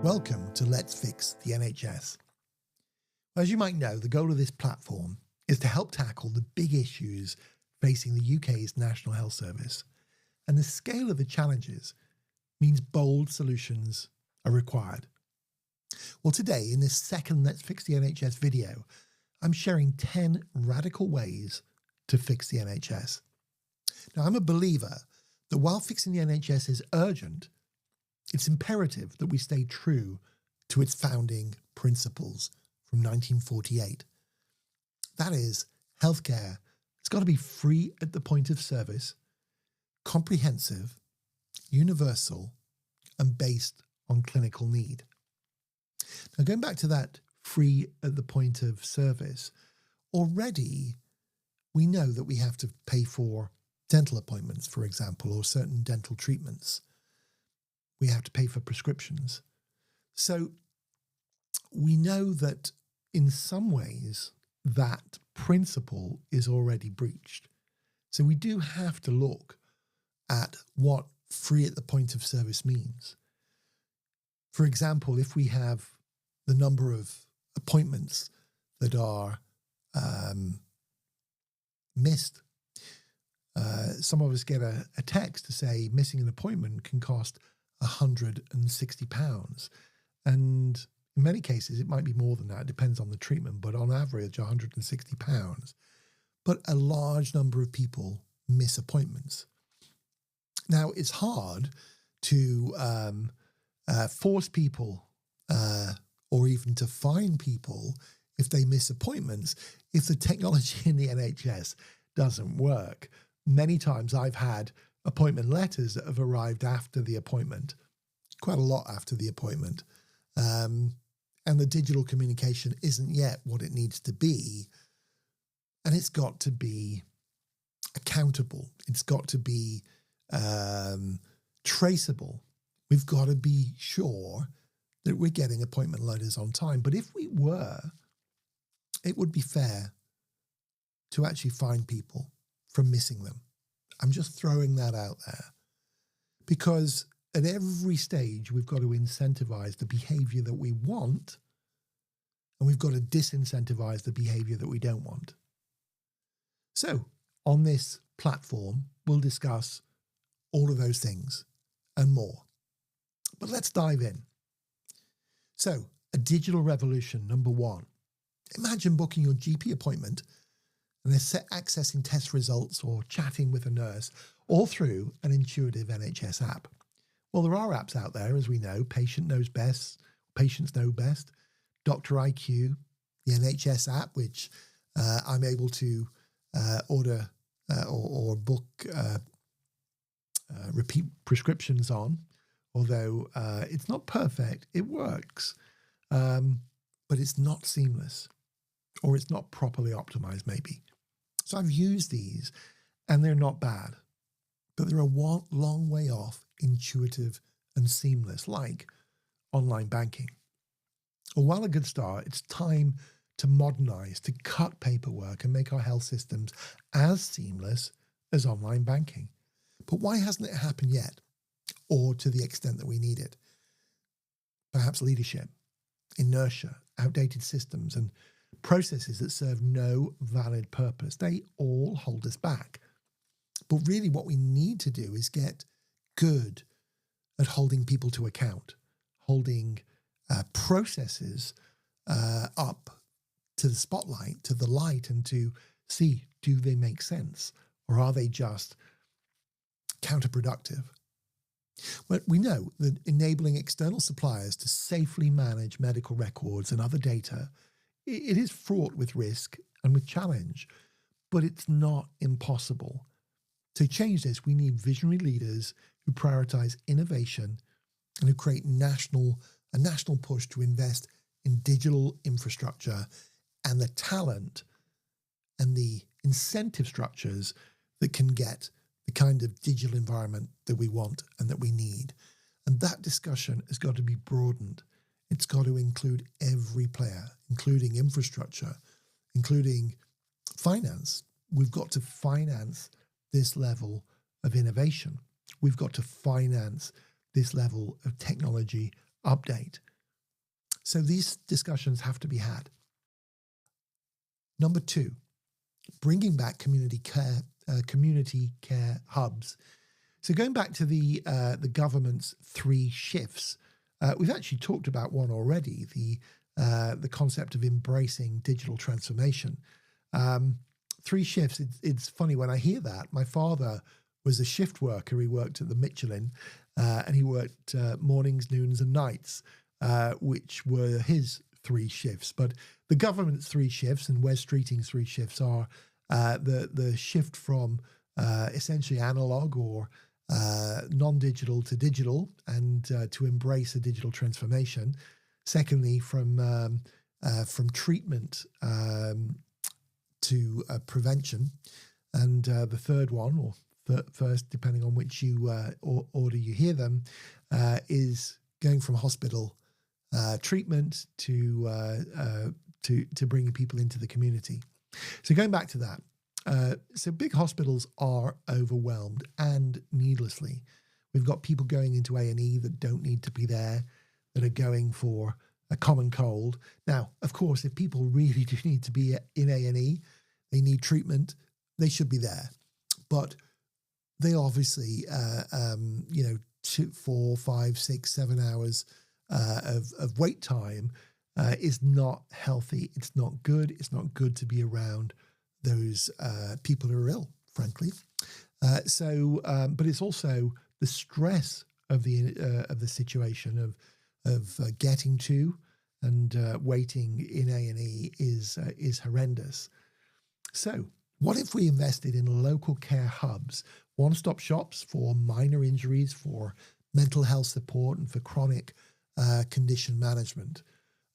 Welcome to Let's Fix the NHS. As you might know, the goal of this platform is to help tackle the big issues facing the UK's National Health Service, and the scale of the challenges means bold solutions are required. Well, today in this second Let's Fix the NHS video, I'm sharing 10 radical ways to fix the NHS. Now, I'm a believer that while fixing the NHS is urgent, it's imperative that we stay true to its founding principles from 1948. That is, healthcare, it's got to be free at the point of service, comprehensive, universal, and based on clinical need. Now, going back to that free at the point of service, already we know that we have to pay for dental appointments, for example, or certain dental treatments. We have to pay for prescriptions. So we know that in some ways that principle is already breached. So we do have to look at what free at the point of service means. For example, if we have the number of appointments that are missed, some of us get a text to say missing an appointment can cost £160. And in many cases, it might be more than that. It depends on the treatment, but on average, £160. But a large number of people miss appointments. Now, it's hard to force people or even to fine people if they miss appointments, if the technology in the NHS doesn't work. Many times I've had appointment letters that have arrived after the appointment, quite a lot after the appointment. And the digital communication isn't yet what it needs to be. And it's got to be accountable. It's got to be traceable. We've got to be sure that we're getting appointment letters on time. But if we were, it would be fair to actually fine people for missing them. I'm just throwing that out there because at every stage, we've got to incentivize the behavior that we want, and we've got to disincentivize the behavior that we don't want. So on this platform, we'll discuss all of those things and more. But let's dive in. So a digital revolution, number one. Imagine booking your GP appointment and they're accessing test results or chatting with a nurse all through an intuitive NHS app. Well, there are apps out there, as we know. Patient Knows Best, Patients Know Best, Dr. IQ, the NHS app, which I'm able to order or book repeat prescriptions on, although it's not perfect. It works, but it's not seamless, or it's not properly optimized maybe. So I've used these and they're not bad, but they're a long way off intuitive and seamless, like online banking. Well, while a good start, it's time to modernize, to cut paperwork and make our health systems as seamless as online banking. But why hasn't it happened yet, or to the extent that we need it? Perhaps leadership, inertia, outdated systems, and processes that serve no valid purpose. They all hold us back. But really what we need to do is get good at holding people to account, holding processes up to the spotlight, to the light, and to see, do they make sense, or are they just counterproductive? Well, we know that enabling external suppliers to safely manage medical records and other data, it is fraught with risk and with challenge, but it's not impossible. To change this, we need visionary leaders who prioritize innovation and who create a national push to invest in digital infrastructure and the talent and the incentive structures that can get the kind of digital environment that we want and that we need. And that discussion has got to be broadened. It's got to include every player, including infrastructure, including finance. We've got to finance this level of innovation. We've got to finance this level of technology update. So these discussions have to be had. Number 2, bringing back community care hubs. So going back to the government's 3 shifts, we've actually talked about one already, the concept of embracing digital transformation. 3 shifts, it's funny when I hear that. My father was a shift worker. He worked at the Michelin, and he worked mornings, noons and nights, which were his 3 shifts. But the government's 3 shifts and Wes Streeting's 3 shifts are the shift from essentially analog or non-digital to digital, and to embrace a digital transformation. Secondly, from treatment to prevention. And the third one, or first, depending on which order you hear them, is going from hospital treatment to bringing people into the community. So going back to that, so big hospitals are overwhelmed, and needlessly. We've got people going into A&E that don't need to be there, that are going for a common cold. Now, of course, if people really do need to be in A&E, they need treatment, they should be there. But they obviously, 2, 4, 5, 6, 7 hours of wait time is not healthy. It's not good. It's not good to be around those people who are ill, frankly. But it's also the stress of the situation of getting to and waiting in A&E is horrendous. So what if we invested in local care hubs, one-stop shops for minor injuries, for mental health support, and for chronic condition management?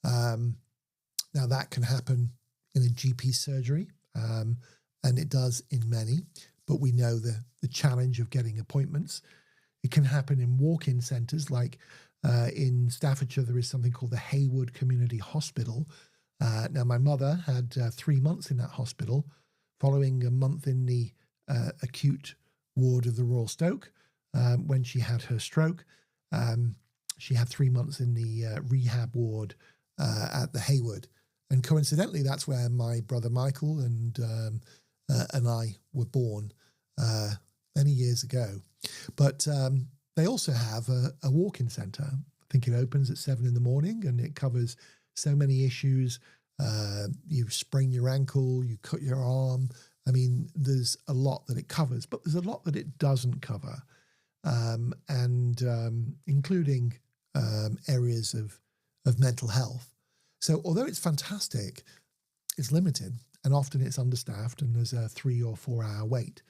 Now that can happen in a GP surgery, and it does in many, but we know the challenge of getting appointments. It can happen in walk-in centres, like in Staffordshire, there is something called the Haywood Community Hospital. Now, my mother had 3 months in that hospital, following a month in the acute ward of the Royal Stoke when she had her stroke. She had 3 months in the rehab ward at the Haywood. And coincidentally, that's where my brother Michael and I were born many years ago. But they also have a walk-in centre. I think it opens at 7 a.m, and it covers so many issues. You sprain your ankle, you cut your arm. I mean, there's a lot that it covers, but there's a lot that it doesn't cover, including areas of mental health. So although it's fantastic, it's limited, and often it's understaffed, and there's a 3 or 4 hour wait.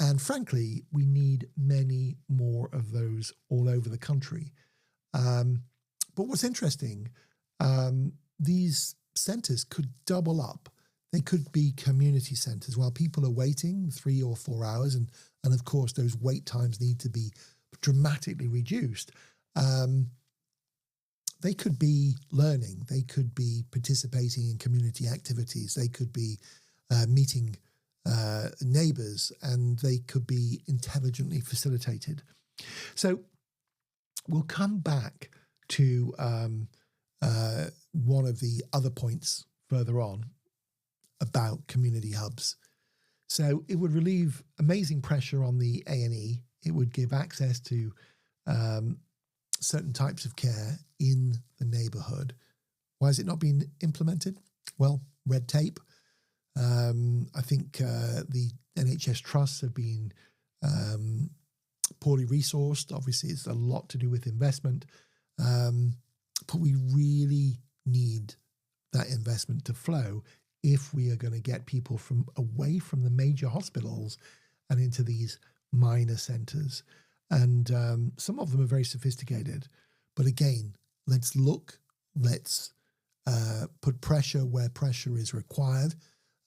And frankly, we need many more of those all over the country. But what's interesting, these centres could double up. They could be community centres while people are waiting 3 or 4 hours, and of course those wait times need to be dramatically reduced. They could be learning, they could be participating in community activities, they could be meeting neighbours, and they could be intelligently facilitated. So we'll come back to one of the other points further on about community hubs. So it would relieve amazing pressure on the A&E. It would give access to certain types of care in the neighbourhood. Why has it not been implemented? Well, red tape. I think the NHS trusts have been poorly resourced. Obviously, it's a lot to do with investment. But we really need that investment to flow if we are going to get people from away from the major hospitals and into these minor centres. And some of them are very sophisticated. But again, let's look, let's put pressure where pressure is required,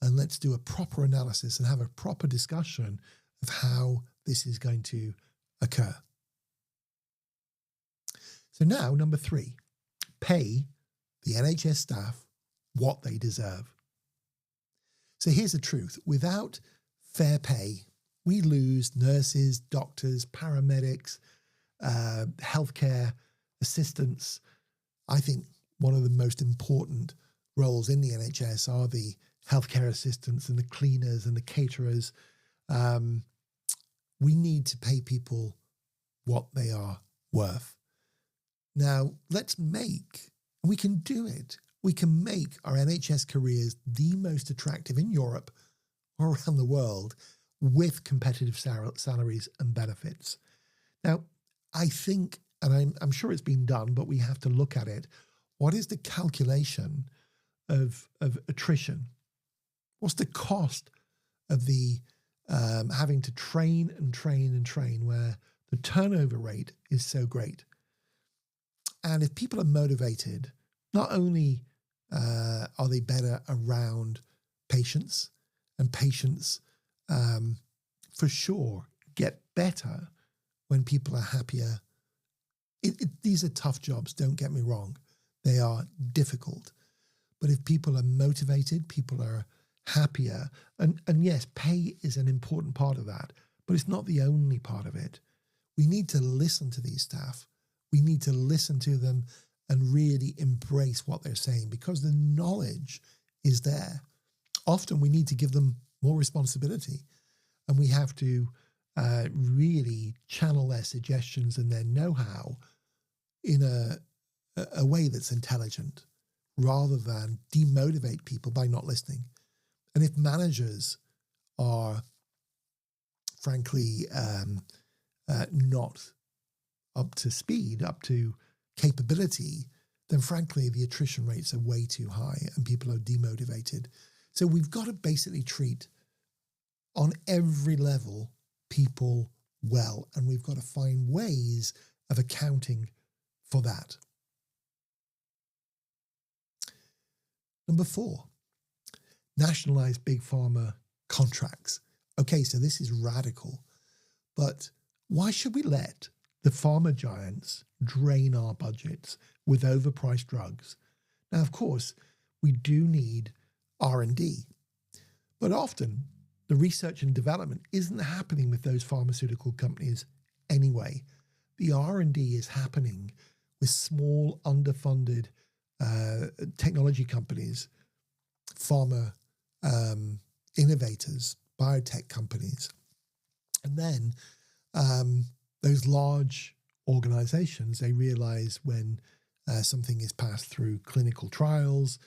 and let's do a proper analysis and have a proper discussion of how this is going to occur. So now, number 3, pay the NHS staff what they deserve. So here's the truth. Without fair pay, we lose nurses, doctors, paramedics, healthcare assistants. I think one of the most important roles in the NHS are the healthcare assistants and the cleaners and the caterers. We need to pay people what they are worth. Now, we can do it. We can make our NHS careers the most attractive in Europe or around the world with competitive salaries and benefits. Now, I think, and I'm sure it's been done, but we have to look at it. What is the calculation of attrition? What's the cost of the having to train where the turnover rate is so great? And if people are motivated, not only are they better around patients, and patients for sure get better when people are happier. These are tough jobs, don't get me wrong. They are difficult. But if people are motivated, people are happier, and yes, pay is an important part of that, but it's not the only part of it. We need to listen to these staff. We need to listen to them and really embrace what they're saying, because the knowledge is there. Often we need to give them more responsibility, and we have to really channel their suggestions and their know-how in a way that's intelligent, rather than demotivate people by not listening. And if managers are, frankly, not up to speed, up to capability, then frankly, the attrition rates are way too high and people are demotivated. So we've got to basically treat, on every level, people well, and we've got to find ways of accounting for that. Number 4, nationalise big pharma contracts. Okay, so this is radical, but why should we let the pharma giants drain our budgets with overpriced drugs? Now, of course, we do need R&D, but often the research and development isn't happening with those pharmaceutical companies anyway. The R&D is happening with small, underfunded technology companies, pharma innovators, biotech companies. And then those large organizations, they realize when something is passed through clinical trials,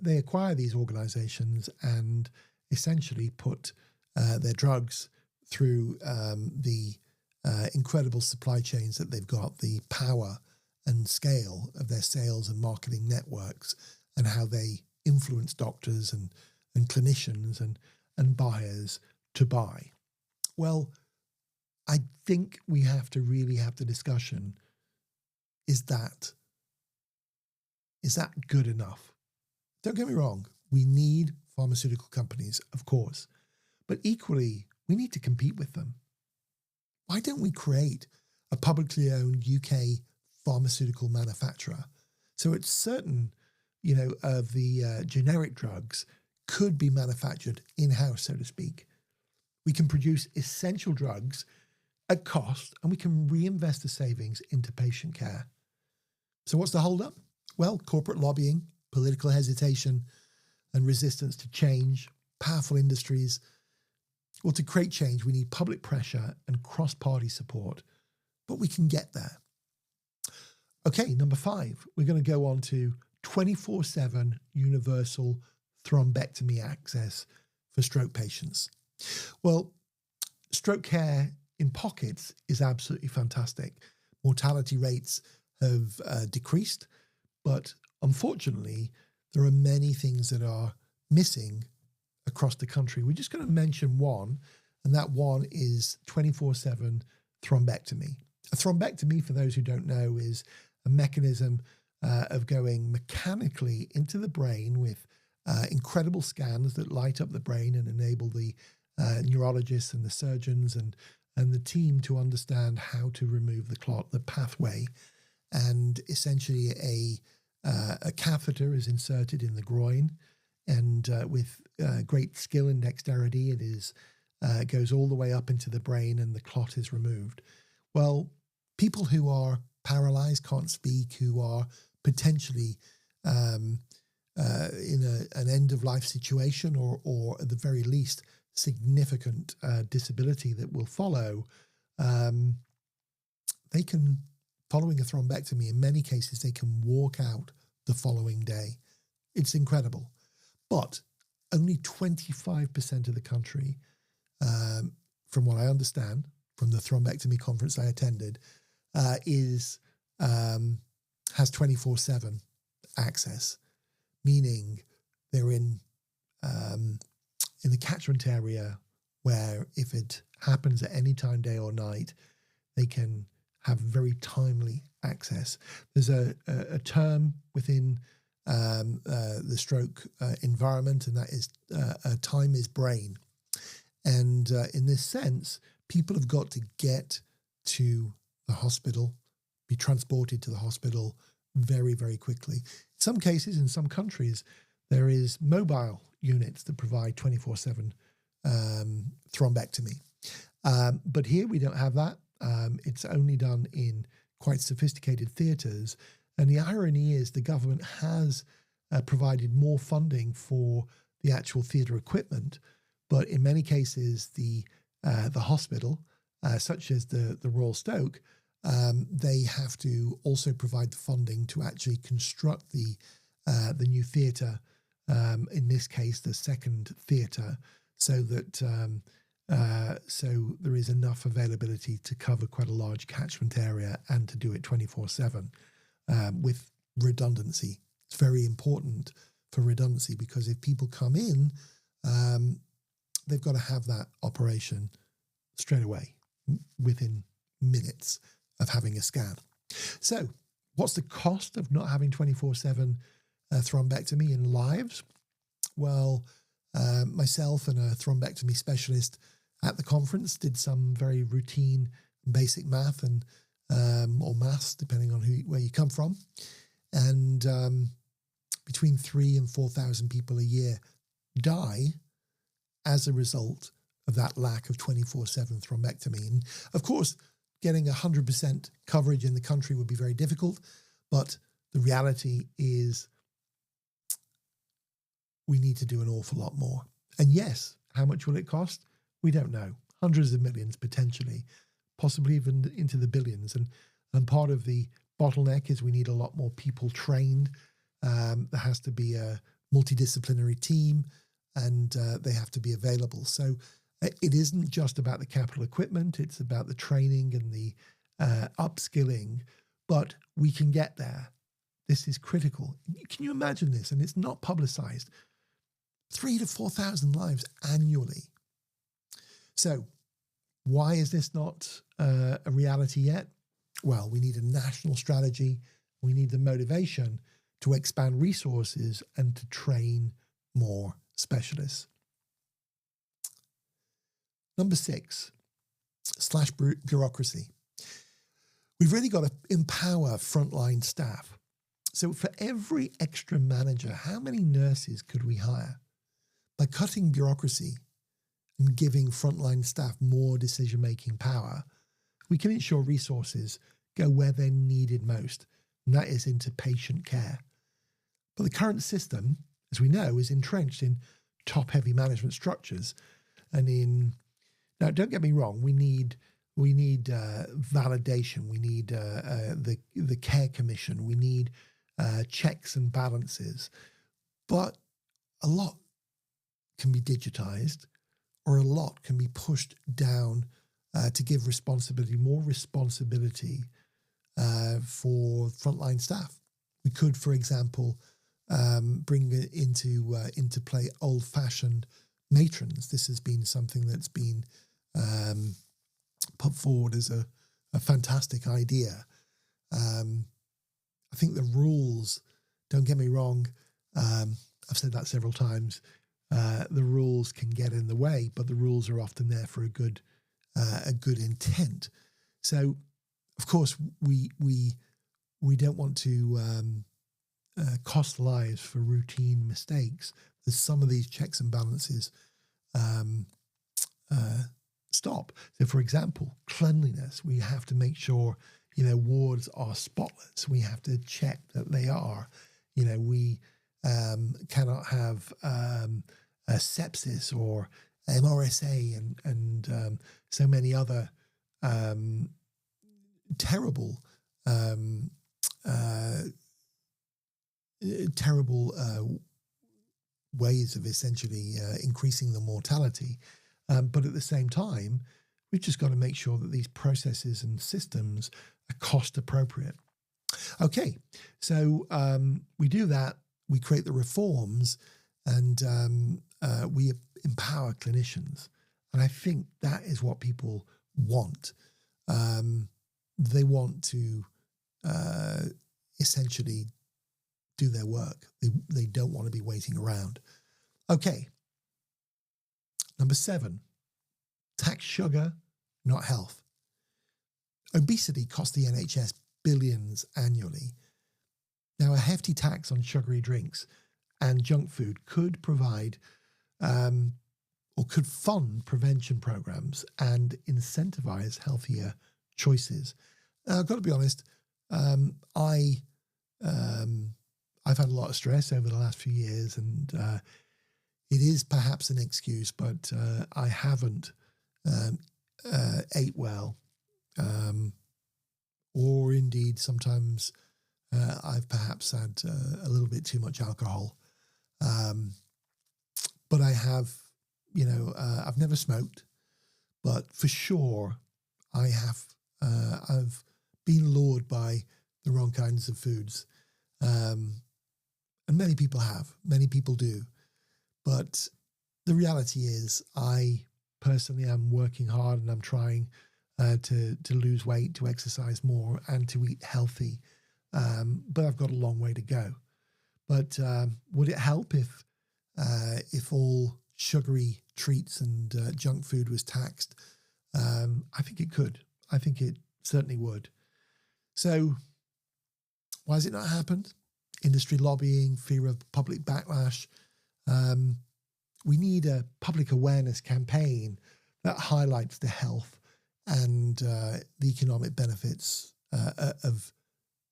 they acquire these organizations and essentially put their drugs through the incredible supply chains that they've got, the power and scale of their sales and marketing networks, and how they influence doctors and clinicians and buyers to buy. Well, I think we have to really have the discussion, is that good enough? Don't get me wrong, we need pharmaceutical companies, of course, but equally, we need to compete with them. Why don't we create a publicly owned UK pharmaceutical manufacturer? So it's certain, of the generic drugs could be manufactured in-house, so to speak. We can produce essential drugs at cost, and we can reinvest the savings into patient care. So what's the holdup? Well, corporate lobbying, political hesitation, and resistance to change, powerful industries. Well, to create change, we need public pressure and cross-party support, but we can get there. Okay, number 5, we're going to go on to 24/7 universal thrombectomy access for stroke patients. Well, stroke care in pockets is absolutely fantastic. Mortality rates have decreased, but unfortunately, there are many things that are missing across the country. We're just going to mention one, and that one is 24/7 thrombectomy. A thrombectomy, for those who don't know, is a mechanism of going mechanically into the brain with incredible scans that light up the brain and enable the neurologists and the surgeons and the team to understand how to remove the clot, the pathway. And essentially a catheter is inserted in the groin, and with great skill and dexterity, it goes all the way up into the brain and the clot is removed. Well, people who are paralyzed, can't speak, who are potentially in an end-of-life situation or at the very least significant disability that will follow, they can, following a thrombectomy, in many cases, they can walk out the following day. It's incredible. But only 25% of the country, from what I understand, from the thrombectomy conference I attended, has 24/7 access, meaning they're in the catchment area where if it happens at any time, day or night, they can have very timely access. There's a term within the stroke environment, and that is time is brain. And in this sense, people have got to get to the hospital, be transported to the hospital very, very quickly. In some cases, in some countries, there is mobile units that provide 24/7 thrombectomy. But here we don't have that. It's only done in quite sophisticated theatres. And the irony is the government has provided more funding for the actual theatre equipment. But in many cases, the hospital, such as the Royal Stoke, they have to also provide the funding to actually construct the new theatre, in this case, the second theatre, so that so there is enough availability to cover quite a large catchment area and to do it 24/7 with redundancy. It's very important for redundancy because if people come in, they've got to have that operation straight away within minutes of having a scan. So what's the cost of not having 24/7 thrombectomy in lives? Well, myself and a thrombectomy specialist at the conference did some very routine basic math and or maths, depending on where you come from. And between 3,000 and 4,000 people a year die as a result of that lack of 24/7 thrombectomy. And of course, getting 100% coverage in the country would be very difficult, but the reality is we need to do an awful lot more. And yes, how much will it cost? We don't know. Hundreds of millions potentially, possibly even into the billions. And part of the bottleneck is we need a lot more people trained. There has to be a multidisciplinary team, and they have to be available. So it isn't just about the capital equipment, it's about the training and the upskilling, but we can get there. This is critical. Can you imagine this? And it's not publicized. 3,000 to 4,000 lives annually. So why is this not a reality yet? Well, we need a national strategy. We need the motivation to expand resources and to train more specialists. Number 6, /bureaucracy. We've really got to empower frontline staff. So for every extra manager, how many nurses could we hire? By cutting bureaucracy and giving frontline staff more decision-making power, we can ensure resources go where they're needed most, and that is into patient care. But the current system, as we know, is entrenched in top-heavy management structures. And now, don't get me wrong, we need validation, we need the care commission, we need checks and balances, but a lot can be digitized, or a lot can be pushed down to give more responsibility for frontline staff. We could, for example, bring into play old-fashioned matrons. This has been something that's been put forward as a fantastic idea. I think the rules, don't get me wrong, I've said that several times, the rules can get in the way, but the rules are often there for a good intent. So, of course, we don't want to cost lives for routine mistakes. There's some of these checks and balances stop. So, for example, cleanliness. We have to make sure wards are spotless. We have to check that they are. We cannot have a sepsis or MRSA and so many other terrible ways of essentially increasing the mortality. But at the same time, we've just got to make sure that these processes and systems are cost appropriate. Okay, so we do that, we create the reforms, and we empower clinicians. And I think that is what people want. They want to essentially do their work. They don't want to be waiting around. Okay. Number 7, tax sugar, not health. Obesity costs the NHS billions annually. Now, a hefty tax on sugary drinks and junk food could provide or could fund prevention programs and incentivize healthier choices. Now, I've got to be honest, I've had a lot of stress over the last few years, and it is perhaps an excuse, but I haven't ate well, or indeed sometimes I've perhaps had a little bit too much alcohol. But I have, I've never smoked, but for sure I have, I've been lured by the wrong kinds of foods. And many people do. But the reality is I personally am working hard, and I'm trying to lose weight, to exercise more, and to eat healthy. But I've got a long way to go. But would it help if all sugary treats and junk food was taxed? I think it could. I think it certainly would. So why has it not happened? Industry lobbying, fear of public backlash. We need a public awareness campaign that highlights the health and the economic benefits of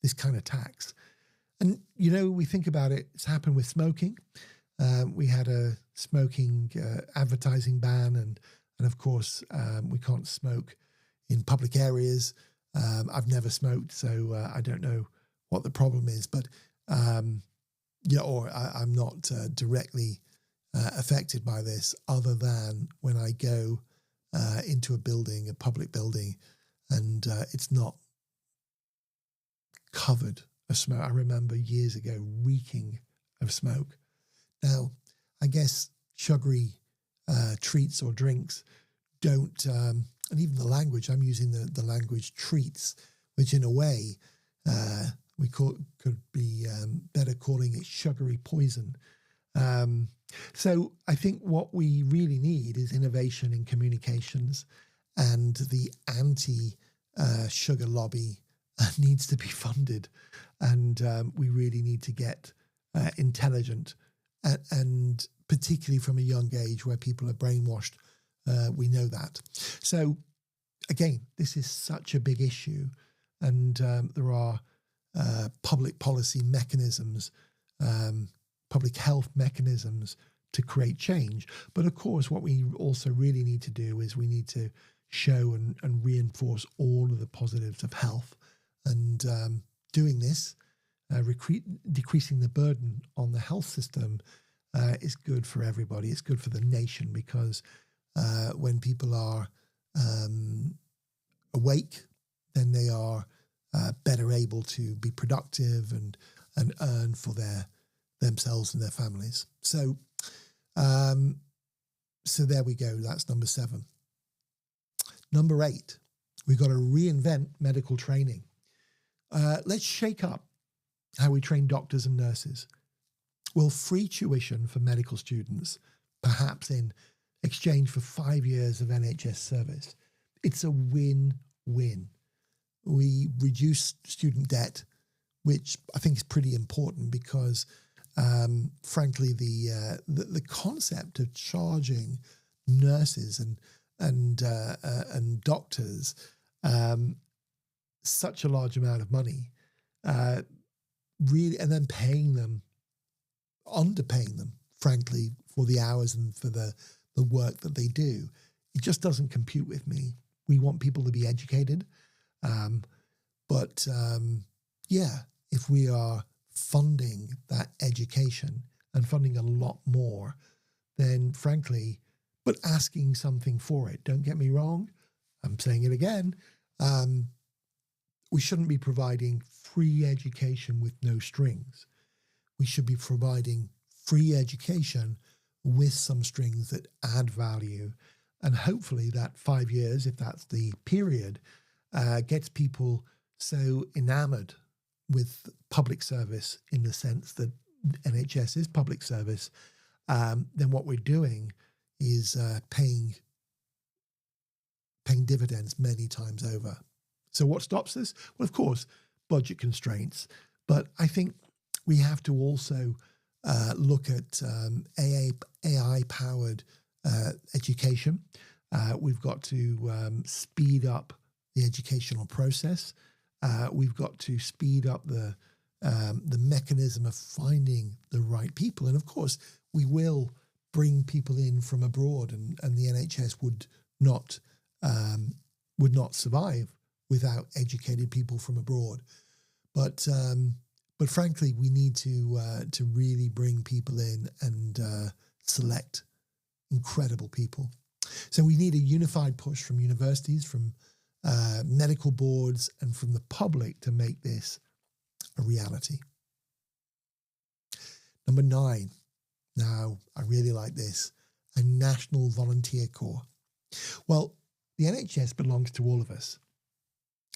this kind of tax. And, we think about it, it's happened with smoking. We had a smoking advertising ban, and of course, we can't smoke in public areas. I've never smoked, so I don't know what the problem is, but I'm not directly affected by this, other than when I go into a public building, and it's not covered of smoke. I remember years ago reeking of smoke. Now, I guess sugary treats or drinks don't, and even the language, I'm using the language treats, which in a way could be better calling it sugary poison. So I think what we really need is innovation in communications, and the anti-sugar lobby needs to be funded, and we really need to get intelligent, and particularly from a young age where people are brainwashed. We know that. So again, this is such a big issue, and there are public policy mechanisms, public health mechanisms to create change. But of course, what we also really need to do is we need to show and reinforce all of the positives of health. And doing this, decreasing the burden on the health system is good for everybody. It's good for the nation, because when people are awake, then they are better able to be productive and earn for themselves and their families. So there we go. That's number 7. Number 8, we've got to reinvent medical training. Let's shake up how we train doctors and nurses. Well, free tuition for medical students, perhaps in exchange for 5 years of NHS service. It's a win-win. We reduce student debt, which I think is pretty important, because frankly, the concept of charging nurses and doctors such a large amount of money, really, and then underpaying them, frankly, for the hours and for the work that they do. It just doesn't compute with me. We want people to be educated. But if we are funding that education and funding a lot more, then frankly, but asking something for it. Don't get me wrong. I'm saying it again. We shouldn't be providing free education with no strings. We should be providing free education with some strings that add value. And hopefully that 5 years, if that's the period, gets people so enamored with public service in the sense that NHS is public service, then what we're doing is paying dividends many times over. So what stops us? Well, of course, budget constraints. But I think we have to also look at AI-powered education. We've got to speed up the educational process. We've got to speed up the mechanism of finding the right people. And of course, we will bring people in from abroad, and the NHS would not survive without educated people from abroad. But frankly, we need to really bring people in and select incredible people. So we need a unified push from universities, from medical boards, and from the public to make this a reality. Number 9. Now, I really like this. A national volunteer corps. Well, the NHS belongs to all of us.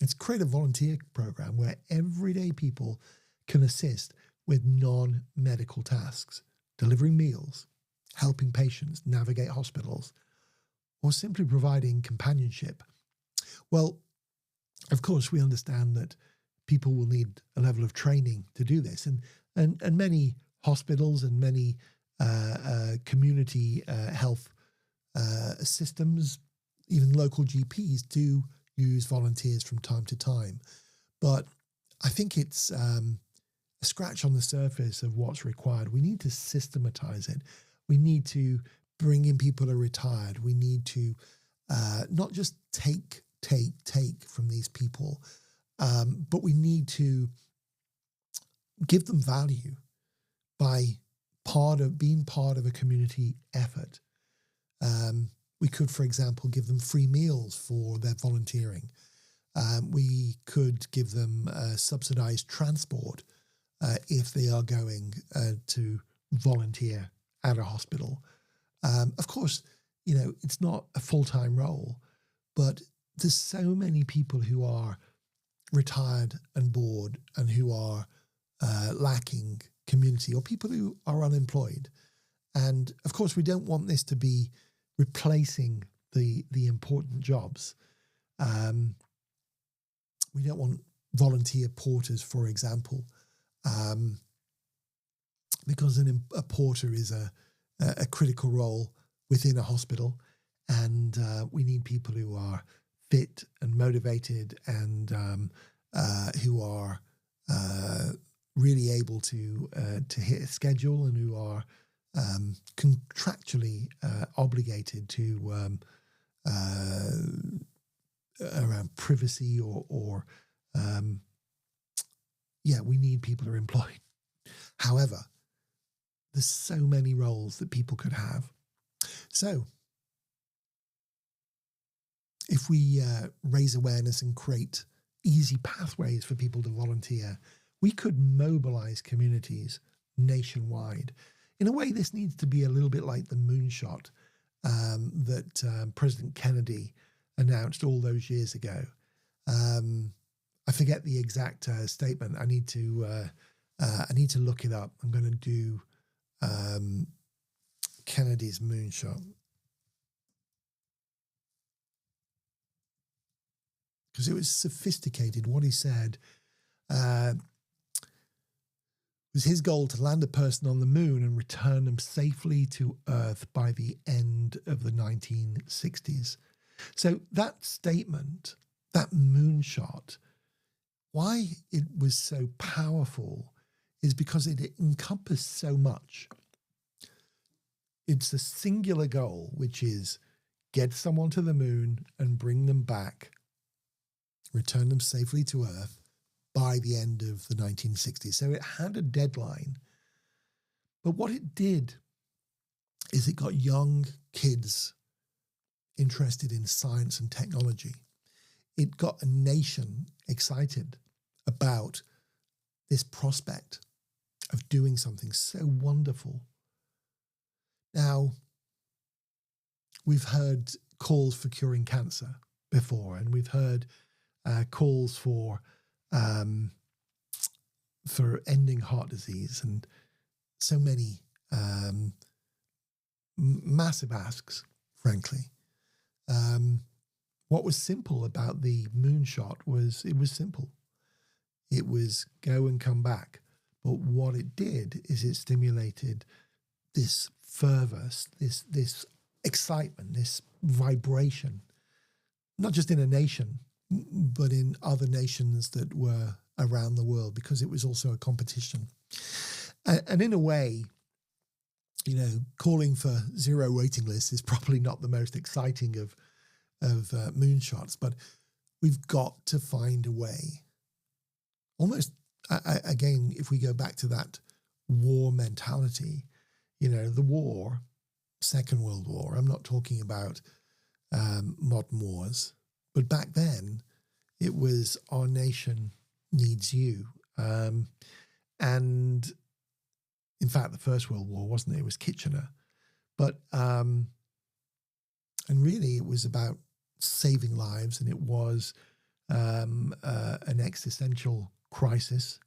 It's create a volunteer program where everyday people can assist with non-medical tasks, delivering meals, helping patients navigate hospitals, or simply providing companionship. Well, of course, we understand that people will need a level of training to do this, and many hospitals and many community health systems, even local GPs, do use volunteers from time to time. But I think it's a scratch on the surface of what's required. We need to systematize it. We need to bring in people who are retired. We need to not just take from these people, but we need to give them value by being part of a community effort. We could, for example, give them free meals for their volunteering. We could give them subsidized transport if they are going to volunteer at a hospital. Of course, it's not a full-time role, but there's so many people who are retired and bored and who are lacking community, or people who are unemployed. And of course, we don't want this to be replacing the important jobs. We don't want volunteer porters, for example, because a porter is a critical role within a hospital, and we need people who are fit and motivated and who are really able to hit a schedule, and who are contractually obligated to around privacy or we need people who are employed. However, there's so many roles that people could have. So if we raise awareness and create easy pathways for people to volunteer, we could mobilize communities nationwide. In a way, this needs to be a little bit like the moonshot that President Kennedy announced all those years ago. I forget the exact statement. I need to look it up. I'm going to do Kennedy's moonshot, because it was sophisticated. What he said was his goal to land a person on the moon and return them safely to Earth by the end of the 1960s. So that statement, that moonshot, why it was so powerful is because it encompassed so much. It's a singular goal, which is get someone to the moon and bring them back, return them safely to Earth by the end of the 1960s. So it had a deadline. But what it did is it got young kids interested in science and technology. It got a nation excited about this prospect of doing something so wonderful. Now, we've heard calls for curing cancer before, and we've heard calls for ending heart disease, and so many massive asks, frankly. What was simple about the moonshot was it was simple. It was go and come back. But what it did is it stimulated this fervor, this excitement, this vibration, not just in a nation, but in other nations that were around the world, because it was also a competition. And in a way, you know, calling for zero waiting lists is probably not the most exciting of moonshots, but we've got to find a way. Almost, again, if we go back to that war mentality, you know, the war, Second World War, I'm not talking about modern wars, but back then it was our nation needs you. And in fact, the First World War, wasn't it? It was Kitchener. But, and really it was about saving lives, and it was an existential crisis.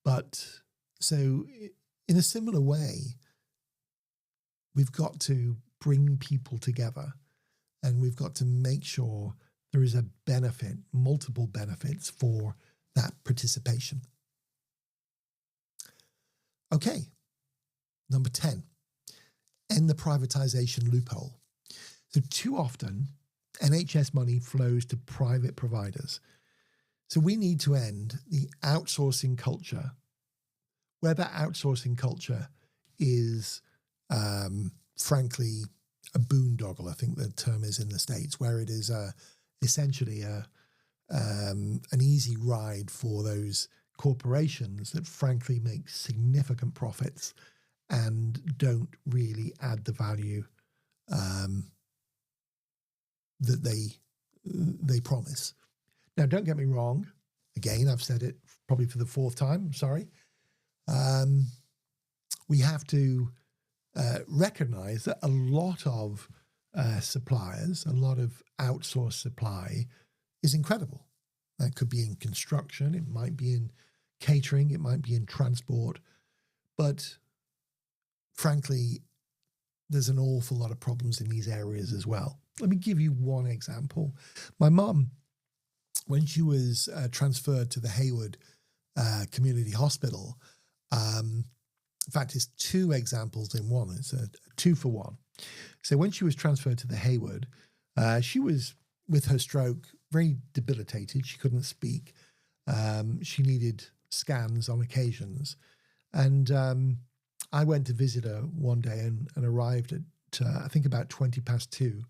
But so in a similar way, we've got to bring people together, and we've got to make sure there is a benefit, multiple benefits for that participation. Okay, number 10, end the privatisation loophole. So too often, NHS money flows to private providers. So we need to end the outsourcing culture, where that outsourcing culture is, frankly, a boondoggle, I think the term is in the States, where it is essentially an easy ride for those corporations that frankly make significant profits and don't really add the value that they promise. Now, don't get me wrong. Again, I've said it probably for the fourth time. I'm sorry. We have to recognize that a lot of suppliers, a lot of outsourced supply is incredible. That could be in construction. It might be in catering. It might be in transport. But frankly, there's an awful lot of problems in these areas as well. Let me give you one example. My mum, when she was transferred to the Hayward Community Hospital, in fact, it's two examples in one. It's a 2-for-1. So when she was transferred to the Hayward, she was, with her stroke, very debilitated. She couldn't speak. She needed scans on occasions. And I went to visit her one day and arrived at, I think, about 2:20.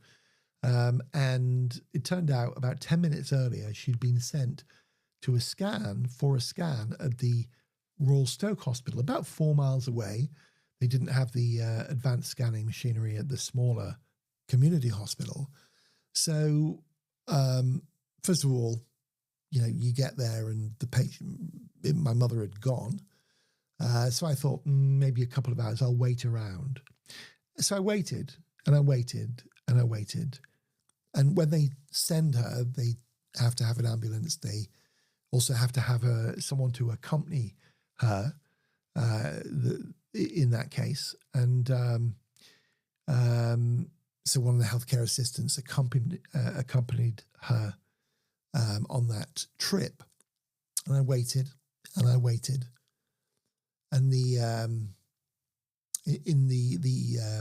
And it turned out about 10 minutes earlier, she'd been sent to a scan at the Royal Stoke Hospital, about 4 miles away. They didn't have the advanced scanning machinery at the smaller community hospital. So, first of all, you know, you get there and the patient, my mother had gone. So I thought maybe a couple of hours, I'll wait around. So I waited and I waited and I waited. And when they send her, they have to have an ambulance. They also have to have someone to accompany her in that case. And so one of the healthcare assistants accompanied her on that trip. And I waited and I waited. And in the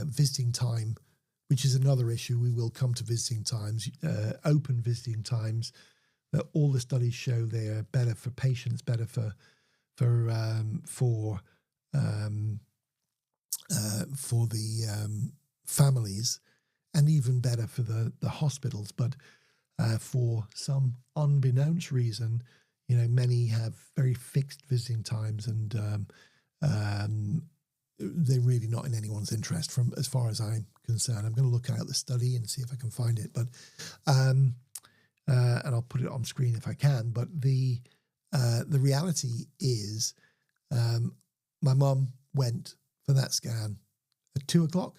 visiting time, which is another issue, we will come to visiting times, open visiting times that all the studies show they are better for patients, better for the families, and even better for the hospitals. But for some unbeknownst reason, many have very fixed visiting times, and they're really not in anyone's interest, from as far as I'm concerned. I'm going to look out the study and see if I can find it, but and I'll put it on screen if I can. But the reality is, my mum went for that scan at 2:00,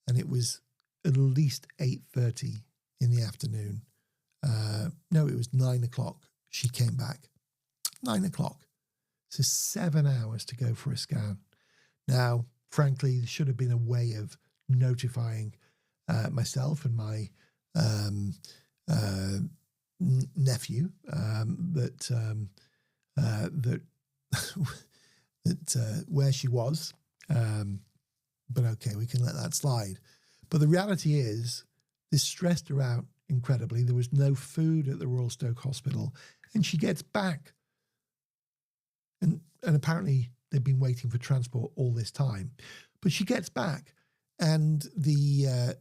and it was at least 8:30 in the afternoon. No, it was 9:00. She came back 9:00. So 7 hours to go for a scan. Now, frankly, there should have been a way of notifying myself and my nephew that where she was. But okay, we can let that slide. But the reality is, this stressed her out incredibly. There was no food at the Royal Stoke Hospital, and she gets back. And apparently they've been waiting for transport all this time. But she gets back, and the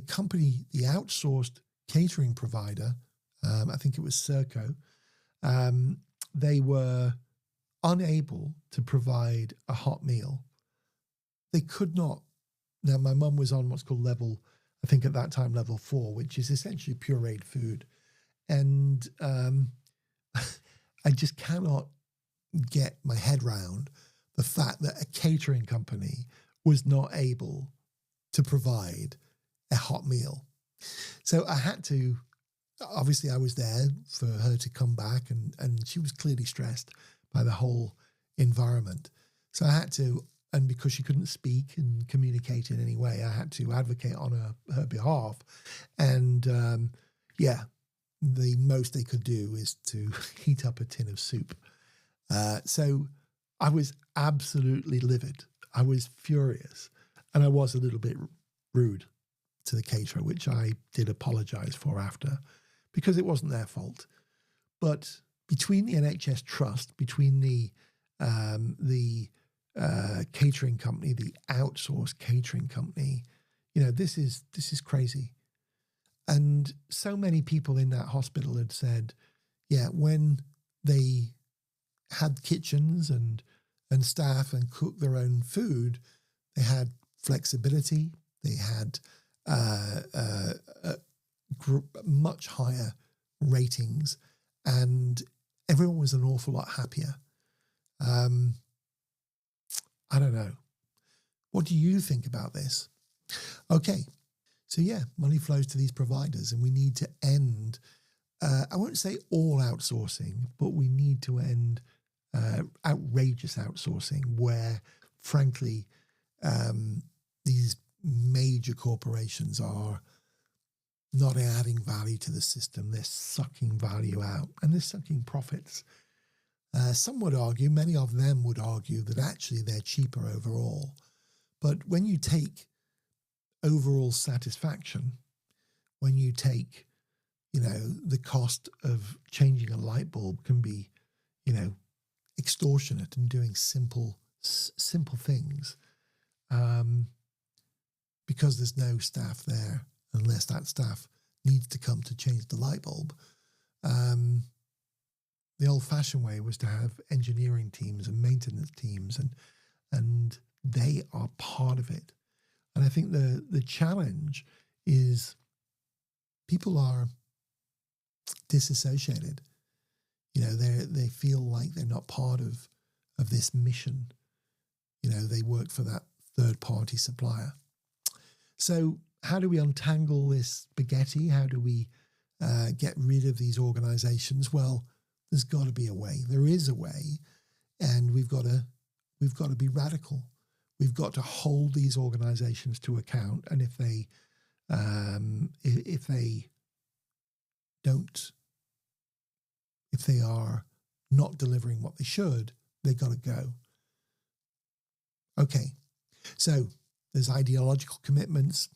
company, the outsourced catering provider, I think it was Serco, they were unable to provide a hot meal. They could not. Now, my mum was on what's called level, I think at that time, level 4, which is essentially pureed food. And I just cannot get my head round the fact that a catering company was not able to provide a hot meal. So I had to, obviously I was there for her to come back, and she was clearly stressed by the whole environment. So I had to, and because she couldn't speak and communicate in any way, I had to advocate on her behalf. And the most they could do is to heat up a tin of soup. So I was absolutely livid. I was furious. And I was a little bit rude to the caterer, which I did apologise for after, because it wasn't their fault. But between the NHS trust, between the catering company, the outsourced catering company, this is crazy. And so many people in that hospital had said, when they had kitchens and staff and cooked their own food, they had flexibility, they had much higher ratings, and everyone was an awful lot happier. I don't know. What do you think about this? Okay, so money flows to these providers, and we need to end, I won't say all outsourcing, but we need to end outrageous outsourcing where, frankly, these major corporations are not adding value to the system. They're sucking value out, and they're sucking profits. Some would argue, many of them would argue, that actually they're cheaper overall. But when you take overall satisfaction, when you take, the cost of changing a light bulb can be, extortionate, and doing simple things, because there's no staff there, unless that staff needs to come to change the light bulb. The old-fashioned way was to have engineering teams and maintenance teams, and they are part of it. And I think the challenge is people are disassociated. They feel like they're not part of this mission. They work for that third-party supplier. So how do we untangle this spaghetti? How do we get rid of these organizations? Well, there's got to be a way. There is a way, and we've got to be radical. We've got to hold these organizations to account, and if they are not delivering what they should, they've got to go. Okay, so there's ideological commitments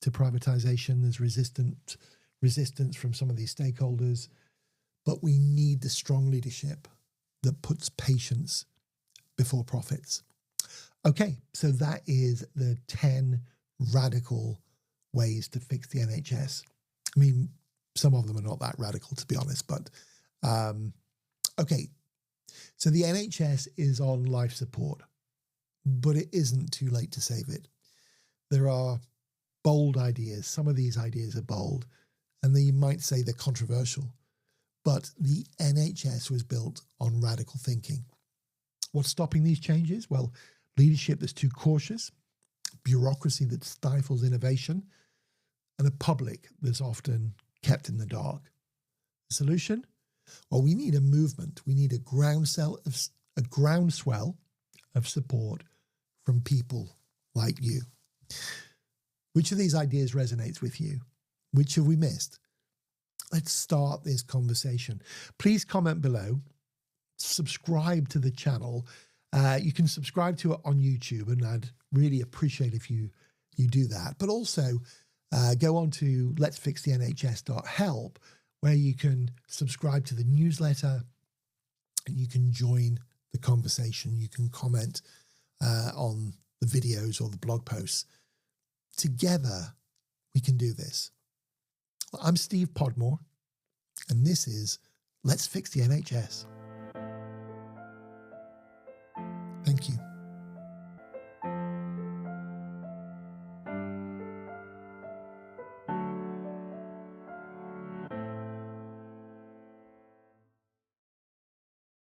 to privatisation. There's resistance from some of these stakeholders. but we need the strong leadership that puts patients before profits. Okay, so that is the 10 radical ways to fix the NHS. I mean, some of them are not that radical, to be honest, but okay. So the NHS is on life support, but it isn't too late to save it. There are bold ideas. Some of these ideas are bold, and you might say they're controversial, but the NHS was built on radical thinking. What's stopping these changes? Well, leadership that's too cautious, bureaucracy that stifles innovation, and a public that's often kept in the dark. The solution? Well, we need a movement. We need a groundswell of support from people like you. Which of these ideas resonates with you? Which have we missed? Let's start this conversation. Please comment below. Subscribe to the channel. You can subscribe to it on YouTube, and I'd really appreciate if you do that. But also go on to letsfixthenhs.help, where you can subscribe to the newsletter and you can join the conversation. You can comment on the videos or the blog posts. Together, we can do this. I'm Steve Podmore, and this is Let's Fix the NHS.